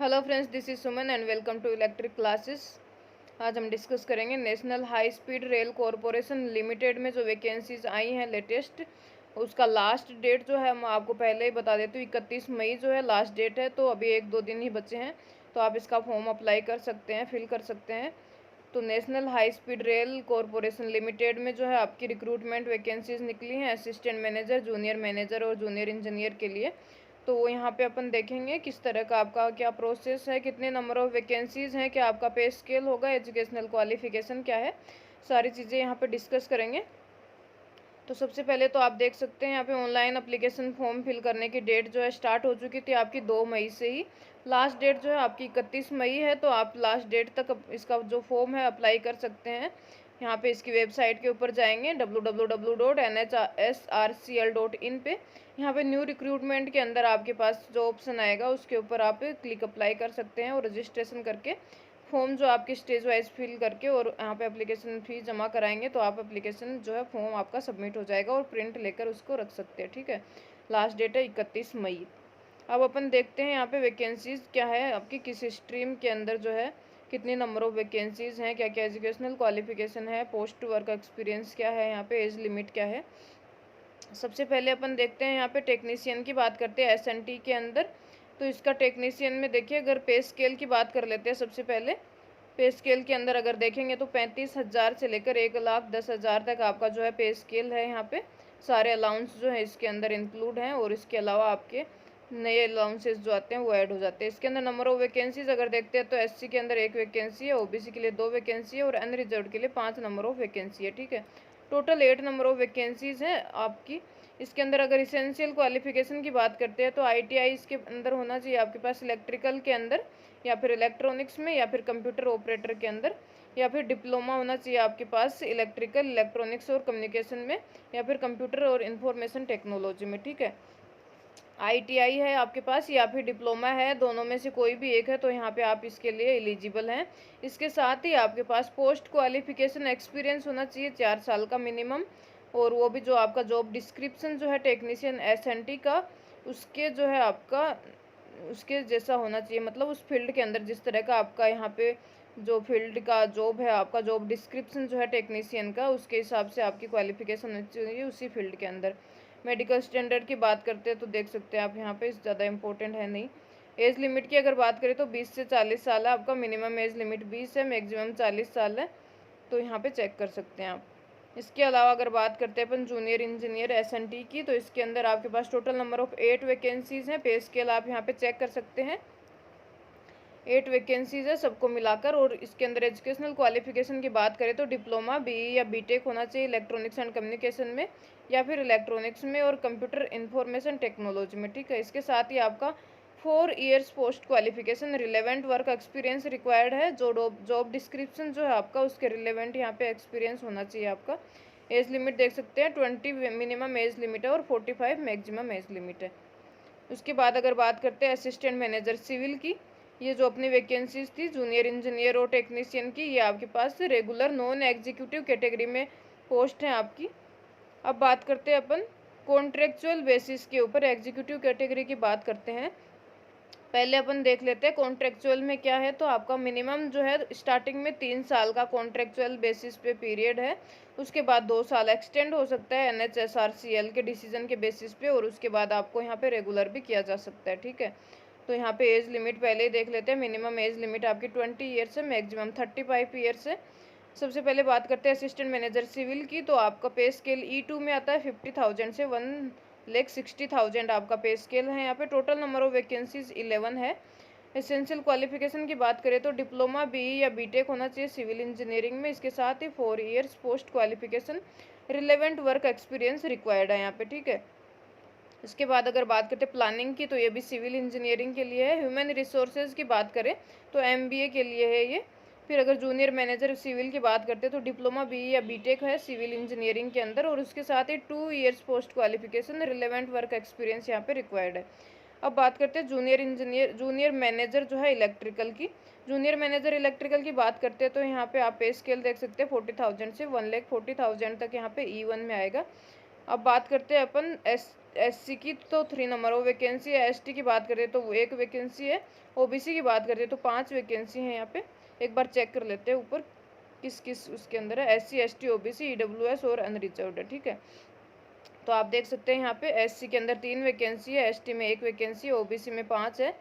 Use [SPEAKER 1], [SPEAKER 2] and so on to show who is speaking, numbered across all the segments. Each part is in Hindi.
[SPEAKER 1] Hello friends, this is Suman and welcome to electric classes. आज हम डिस्कस करेंगे national high speed rail corporation limited में जो वैकेंसीज आई हैं लेटेस्ट, उसका लास्ट डेट जो है हम आपको पहले ही बता देते हैं। 31 मई जो है लास्ट डेट है, तो अभी 1-2 दिन ही बचे हैं, तो आप इसका फॉर्म अप्लाई कर सकते हैं, फिल कर सकते हैं। तो national high speed rail corporation limited में जो है आपकी रिक्रूटमेंट वैकेंसीज निकली हैं असिस्टेंट मैनेजर, जूनियर मैनेजर और जूनियर इंजीनियर के लिए। तो यहाँ पे अपन देखेंगे किस तरह का आपका क्या प्रोसेस है, कितने नंबर ऑफ वैकेंसीज हैं, क्या आपका पे स्केल होगा, एजुकेशनल क्वालिफिकेशन क्या है, सारी चीज़ें यहाँ पे डिस्कस करेंगे। तो सबसे पहले तो आप देख सकते हैं यहाँ पे ऑनलाइन अप्लीकेशन फॉर्म फिल करने की डेट जो है स्टार्ट हो चुकी थी आपकी 2 मई से ही। लास्ट डेट जो है आपकी 31 मई है, तो आप लास्ट डेट तक इसका जो फॉर्म है अप्लाई कर सकते हैं। यहाँ पे इसकी वेबसाइट के ऊपर जाएंगे www.nhsrcl.in पे। यहाँ पे न्यू रिक्रूटमेंट के अंदर आपके पास जो ऑप्शन आएगा उसके ऊपर आप क्लिक अप्लाई कर सकते हैं और रजिस्ट्रेशन करके फॉर्म जो आपके स्टेज वाइज फिल करके और यहाँ पे एप्लीकेशन फीस जमा कराएंगे, तो आप एप्लीकेशन जो है फॉर्म आपका सबमिट हो जाएगा और प्रिंट लेकर उसको रख सकते हैं। ठीक है, लास्ट डेट है 31 मई। अब अपन देखते हैं यहाँ पे वैकेंसीज क्या है आपकी, किस स्ट्रीम के अंदर जो है कितने नंबर ऑफ वैकेंसीज हैं, क्या क्या एजुकेशनल क्वालिफिकेशन है, पोस्ट वर्क एक्सपीरियंस क्या है, यहाँ पे एज लिमिट क्या है। सबसे पहले अपन देखते हैं यहाँ पे टेक्नीशियन की बात करते हैं एसएनटी के अंदर। तो इसका टेक्नीशियन में देखिए, अगर पे स्केल की बात कर लेते हैं सबसे पहले। पे स्केल के अंदर अगर देखेंगे तो 35,000 से लेकर 1,10,000 तक आपका जो है पे स्केल है। यहाँ पे सारे अलाउंस जो है इसके अंदर इंक्लूड हैं और इसके अलावा आपके नए अलाउंसेस जो आते हैं वो ऐड हो जाते हैं। इसके अंदर नंबर ऑफ वैकेंसीज अगर देखते हैं तो एससी के अंदर 1 वैकेंसी है, ओबीसी के लिए 2 वैकेंसी है और अनरिजर्व के लिए 5 नंबर ऑफ वैकेंसी है। ठीक है, टोटल 8 नंबर ऑफ वैकेंसीज हैं आपकी। इसके अंदर अगर इसेंशियल क्वालिफिकेशन की बात करते हैं तो आईटीआई इसके अंदर होना चाहिए आपके पास इलेक्ट्रिकल के अंदर, या फिर इलेक्ट्रॉनिक्स में, या फिर कंप्यूटर ऑपरेटर के अंदर, या फिर डिप्लोमा होना चाहिए आपके पास इलेक्ट्रिकल, इलेक्ट्रॉनिक्स और कम्युनिकेशन में, या फिर कंप्यूटर और इंफॉर्मेशन टेक्नोलॉजी में। ठीक है, आईटीआई है आपके पास या फिर डिप्लोमा है, दोनों में से कोई भी एक है, तो यहाँ पे आप इसके लिए एलिजिबल हैं। इसके साथ ही आपके पास पोस्ट क्वालिफिकेशन एक्सपीरियंस होना चाहिए 4 साल का मिनिमम, और वो भी जो आपका जॉब डिस्क्रिप्शन जो है टेक्नीशियन एसएनटी का, उसके जो है आपका उसके जैसा होना चाहिए, मतलब उस फील्ड के अंदर जिस तरह का आपका यहाँ पे जो फील्ड का जॉब है, आपका जॉब डिस्क्रिप्शन जो है टेक्नीशियन का, उसके हिसाब से आपकी क्वालिफिकेशन होनी चाहिए उसी फील्ड के अंदर। मेडिकल स्टैंडर्ड की बात करते हैं तो देख सकते हैं आप यहाँ पे, ज़्यादा इंपॉर्टेंट है नहीं। एज लिमिट की अगर बात करें तो 20 से 40 साल है आपका, मिनिमम एज लिमिट 20 है, मैक्सिमम 40 साल है, तो यहाँ पे चेक कर सकते हैं आप। इसके अलावा अगर बात करते हैं अपन जूनियर इंजीनियर एसएनटी की, तो इसके अंदर आपके पास टोटल नंबर ऑफ 8 वैकेंसीज हैं। पे स्केल आप यहाँ पे चेक कर सकते हैं, 8 वैकेंसीज है सबको मिलाकर। और इसके अंदर एजुकेशनल क्वालिफिकेशन की बात करें तो डिप्लोमा, बीई या बीटेक होना चाहिए इलेक्ट्रॉनिक्स एंड कम्युनिकेशन में, या फिर इलेक्ट्रॉनिक्स में और कंप्यूटर इंफॉर्मेशन टेक्नोलॉजी में। ठीक है, इसके साथ ही आपका 4 years post qualification relevant work experience required है। जो जॉब डिस्क्रिप्शन जो है आपका उसके रिलेवेंट यहाँ पे एक्सपीरियंस होना चाहिए आपका। एज लिमिट देख सकते हैं 20 मिनिमम एज लिमिट है और 45 मैक्सिमम एज लिमिट है। उसके बाद अगर बात करते हैं असिस्टेंट मैनेजर सिविल की, ये जो अपनी वैकेंसीज थी जूनियर इंजीनियर और टेक्नीशियन की, ये आपके पास रेगुलर नॉन एग्जीक्यूटिव कैटेगरी में पोस्ट हैं आपकी। अब बात करते हैं अपन कॉन्ट्रेक्चुअल बेसिस के ऊपर एग्जीक्यूटिव कैटेगरी की बात करते हैं। पहले अपन देख लेते हैं कॉन्ट्रेक्चुअल में क्या है। तो आपका मिनिमम जो है स्टार्टिंग में 3 साल का कॉन्ट्रेक्चुअल बेसिस पे पीरियड है, उसके बाद 2 साल एक्सटेंड हो सकता है एनएचएसआरसीएल के डिसीजन के बेसिस पे, और उसके बाद आपको यहाँ पे रेगुलर भी किया जा सकता है। ठीक है, तो यहाँ पे एज लिमिट पहले ही देख लेते हैं। मिनिमम एज लिमिट आपकी 20 ईयर्स है, मैक्सिमम 35 ईयर्स है। सबसे पहले बात करते हैं असिस्टेंट मैनेजर सिविल की, तो आपका पे स्केल E2 में आता है 50,000 से 1,60,000 आपका पे स्केल है। यहाँ पे टोटल नंबर ऑफ वैकेंसीज 11 है। एसेंशियल क्वालिफिकेशन की बात करें तो डिप्लोमा, बीई या बीटेक होना चाहिए सिविल इंजीनियरिंग में। इसके साथ ही 4 years post qualification relevant work experience required है यहाँ पे। ठीक है, इसके बाद अगर बात करते हैं प्लानिंग की, तो ये भी सिविल इंजीनियरिंग के लिए है। ह्यूमन रिसोर्सेज की बात करें तो एमबीए के लिए है ये। फिर अगर जूनियर मैनेजर सिविल की बात करते हैं तो डिप्लोमा, बीई या बीटेक है सिविल इंजीनियरिंग के अंदर, और उसके साथ ही 2 years post qualification relevant work experience यहाँ पे रिक्वायर्ड है। अब बात करते हैं जूनियर मैनेजर जो है इलेक्ट्रिकल की। जूनियर मैनेजर इलेक्ट्रिकल की बात करते हैं तो यहाँ पे आप पे स्केल देख सकते हैं 40,000 से 1,40,000 तक यहाँ पे E1 में आएगा। अब बात करते हैं अपन SC की, तो 3 नंबर वो वैकेंसी है। ST की बात करें तो वो 1 वैकेंसी है। OBC की बात करें तो 5 वैकेंसी है यहाँ पे। एक बार चेक कर लेते हैं ऊपर किस किस उसके अंदर है। SC ST OBC EWS और अनरिजर्व्ड है, ठीक है। तो आप देख सकते हैं यहाँ पे SC के अंदर 3 वैकेंसी है, ST में 1 वैकेंसी है, OBC में 5 है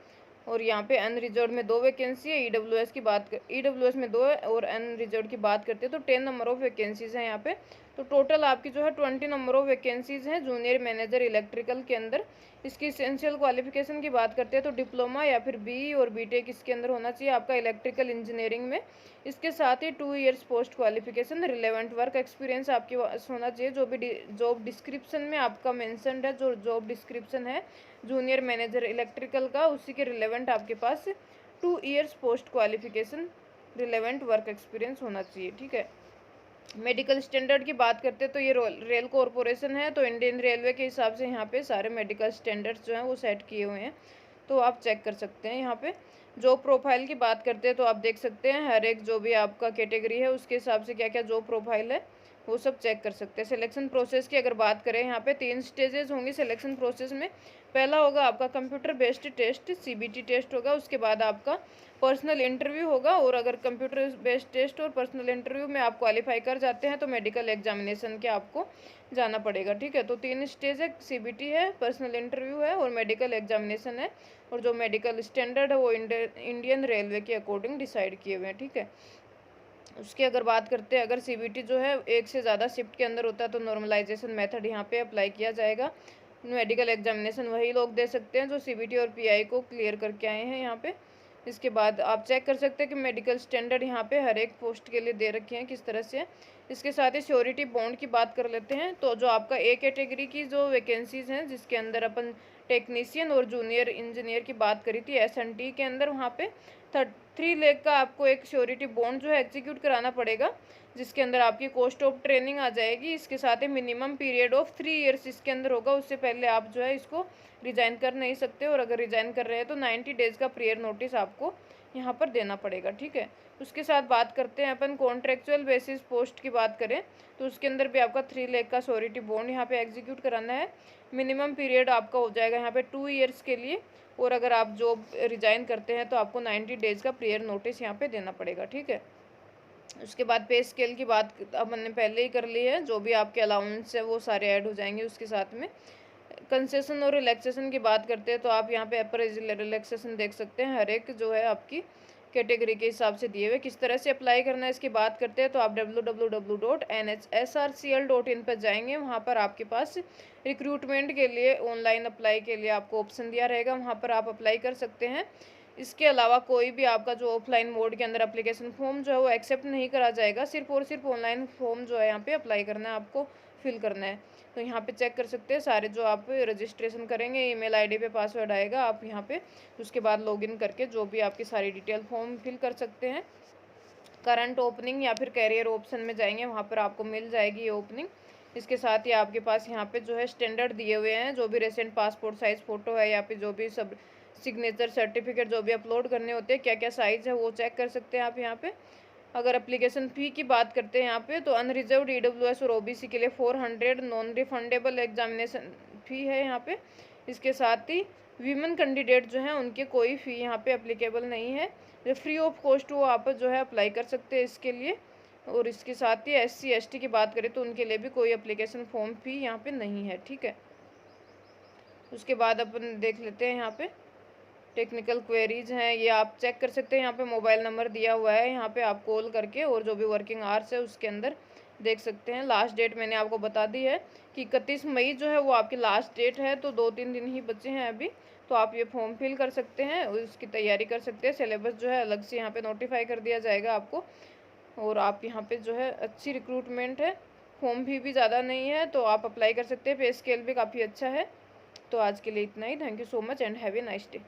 [SPEAKER 1] और यहाँ पे अनरिजर्व्ड में 2 वैकेंसी है। EWS में 2 है और अनरिजर्व्ड की बात करते हैं तो 10 नंबर ऑफ वैकेंसीज हैं यहाँ पे। तो टोटल आपकी जो है 20 नंबर ऑफ वैकेंसीज हैं जूनियर मैनेजर इलेक्ट्रिकल के अंदर। इसकी इसेंशियल क्वालिफिकेशन की बात करते हैं तो डिप्लोमा या फिर BE और BTech इसके अंदर होना चाहिए आपका इलेक्ट्रिकल इंजीनियरिंग में। इसके साथ ही 2 years post qualification, relevant work experience आपके पास होना चाहिए। जो भी जॉब डिस्क्रिप्शन में आपका मेंशन्ड है, जो जॉब डिस्क्रिप्शन है जूनियर मैनेजर इलेक्ट्रिकल का, उसी के रिलेवेंट आपके पास 2 years post qualification, relevant work experience होना चाहिए, ठीक है। मेडिकल स्टैंडर्ड की बात करते हैं तो ये रेल कॉरपोरेशन है, तो इंडियन रेलवे के हिसाब से यहाँ पे सारे मेडिकल स्टैंडर्ड्स जो हैं वो सेट किए हुए हैं, तो आप चेक कर सकते हैं। यहाँ पे जॉब प्रोफाइल की बात करते हैं तो आप देख सकते हैं हर एक जो भी आपका कैटेगरी है उसके हिसाब से क्या क्या जॉब प्रोफाइल है वो सब चेक कर सकते हैं। सिलेक्शन प्रोसेस की अगर बात करें, यहाँ पे 3 स्टेजेस होंगे सिलेक्शन प्रोसेस में। पहला होगा आपका computer based test, CBT test होगा। उसके बाद आपका पर्सनल इंटरव्यू होगा, और अगर कंप्यूटर बेस्ड टेस्ट और पर्सनल इंटरव्यू में आप क्वालिफाई कर जाते हैं तो मेडिकल एग्जामिनेशन के आपको जाना पड़ेगा, ठीक है। तो 3 स्टेज है, CBT है, पर्सनल इंटरव्यू है और मेडिकल एग्जामिनेशन है। और जो मेडिकल स्टैंडर्ड है वो इंडियन रेलवे के अकॉर्डिंग डिसाइड किए हुए हैं, ठीक है। उसकी अगर बात करते हैं, अगर CBT जो है 1 से ज़्यादा शिफ्ट के अंदर होता है तो नॉर्मलाइजेशन मेथड यहाँ पे अप्लाई किया जाएगा। मेडिकल एग्जामिनेशन वही लोग दे सकते हैं जो CBT और PI को क्लियर करके आए हैं यहाँ पे। इसके बाद आप चेक कर सकते हैं कि मेडिकल स्टैंडर्ड यहाँ पे हर एक पोस्ट के लिए दे रखे हैं किस तरह से। इसके साथ ही श्योरिटी बॉन्ड की बात कर लेते हैं, तो जो आपका A कैटेगरी की जो वैकेंसीज हैं जिसके अंदर अपन टेक्नीशियन और जूनियर इंजीनियर की बात करी थी SNT के अंदर, वहाँ पे 3 लाख का आपको एक श्योरिटी बॉन्ड जो है एग्जीक्यूट कराना पड़ेगा, जिसके अंदर आपकी कॉस्ट ऑफ ट्रेनिंग आ जाएगी। इसके साथ ही मिनिमम पीरियड ऑफ 3 इयर्स इसके अंदर होगा, उससे पहले आप जो है इसको रिजाइन कर नहीं सकते, और अगर रिजाइन कर रहे हैं तो 90 डेज़ का प्रियर नोटिस आपको यहाँ पर देना पड़ेगा, ठीक है। उसके साथ बात करते हैं अपन कॉन्ट्रेक्चुअल बेसिस पोस्ट की बात करें तो उसके अंदर भी आपका 3 लाख का श्योरिटी बॉन्ड यहाँ पे एग्जीक्यूट कराना है। मिनिमम पीरियड आपका हो जाएगा यहाँ पे 2 इयर्स के लिए, और अगर आप जॉब रिजाइन करते हैं तो आपको 90 डेज़ का प्रियर नोटिस यहाँ पे देना पड़ेगा, ठीक है। उसके बाद पे स्केल की बात अब हमने पहले ही कर ली है, जो भी आपके अलाउंस है वो सारे ऐड हो जाएंगे उसके साथ में। कंसेशन और रिलैक्सेशन की बात करते हैं तो आप यहाँ पे अपर रिलैक्सेशन देख सकते हैं, हर एक जो है आपकी कैटेगरी के हिसाब से दिए हुए। किस तरह से अप्लाई करना है इसकी बात करते हैं तो आप www.nhsrcl.in पर जाएंगे। वहाँ पर आपके पास रिक्रूटमेंट के लिए ऑनलाइन अप्लाई के लिए आपको ऑप्शन दिया रहेगा, वहाँ पर आप अप्लाई कर सकते हैं। इसके अलावा कोई भी आपका जो ऑफलाइन मोड के अंदर एप्लीकेशन फॉर्म जो है वो एक्सेप्ट नहीं करा जाएगा, सिर्फ और सिर्फ ऑनलाइन फॉर्म जो है यहाँ पे अप्लाई करना है, आपको फिल करना है। तो यहाँ पे चेक कर सकते हैं सारे जो आप रजिस्ट्रेशन करेंगे, ईमेल आईडी पे पासवर्ड आएगा, आप यहाँ पे उसके बाद लॉगिन करके जो भी आपकी सारी डिटेल फॉर्म फिल कर सकते हैं। करंट ओपनिंग या फिर कैरियर ऑप्शन में जाएंगे, वहाँ पर आपको मिल जाएगी ये ओपनिंग। इसके साथ ही आपके पास यहाँ पे जो है स्टैंडर्ड दिए हुए हैं, जो भी रिसेंट पासपोर्ट साइज़ फ़ोटो है या फिर जो भी सब सिग्नेचर सर्टिफिकेट जो भी अपलोड करने होते हैं, क्या क्या साइज़ है वो चेक कर सकते हैं आप यहाँ पे। अगर एप्लीकेशन फ़ी की बात करते हैं यहाँ पे तो अनरिजर्व्ड EWS और OBC के लिए 400 नॉन रिफंडेबल एग्जामिनेशन फ़ी है यहाँ पे। इसके साथ ही वीमेन कैंडिडेट जो हैं उनके कोई फ़ी यहाँ पे एप्लीकेबल नहीं है, जो फ्री ऑफ कॉस्ट वो आप जो है अप्लाई कर सकते हैं इसके लिए। और इसके साथ ही SC ST की बात करें तो उनके लिए भी कोई एप्लीकेशन फॉर्म फ़ी यहाँ पे नहीं है, ठीक है। उसके बाद अपन देख लेते हैं यहाँ पे टेक्निकल क्वेरीज हैं, ये आप चेक कर सकते हैं। यहाँ पे मोबाइल नंबर दिया हुआ है, यहाँ पे आप कॉल करके और जो भी वर्किंग आवर्स है उसके अंदर देख सकते हैं। लास्ट डेट मैंने आपको बता दी है कि 31 मई जो है वो आपकी लास्ट डेट है, तो 2-3 दिन ही बचे हैं अभी, तो आप ये फॉर्म फिल कर सकते हैं और उसकी तैयारी कर सकते हैं। सिलेबस जो है अलग से यहाँ पे नोटिफाई कर दिया जाएगा आपको, और आप यहाँ पे जो है अच्छी रिक्रूटमेंट है, फॉर्म भी ज़्यादा नहीं है, तो आप अप्लाई कर सकते हैं। पे स्केल भी काफ़ी अच्छा है। तो आज के लिए इतना ही। Thank you so much and have a nice day.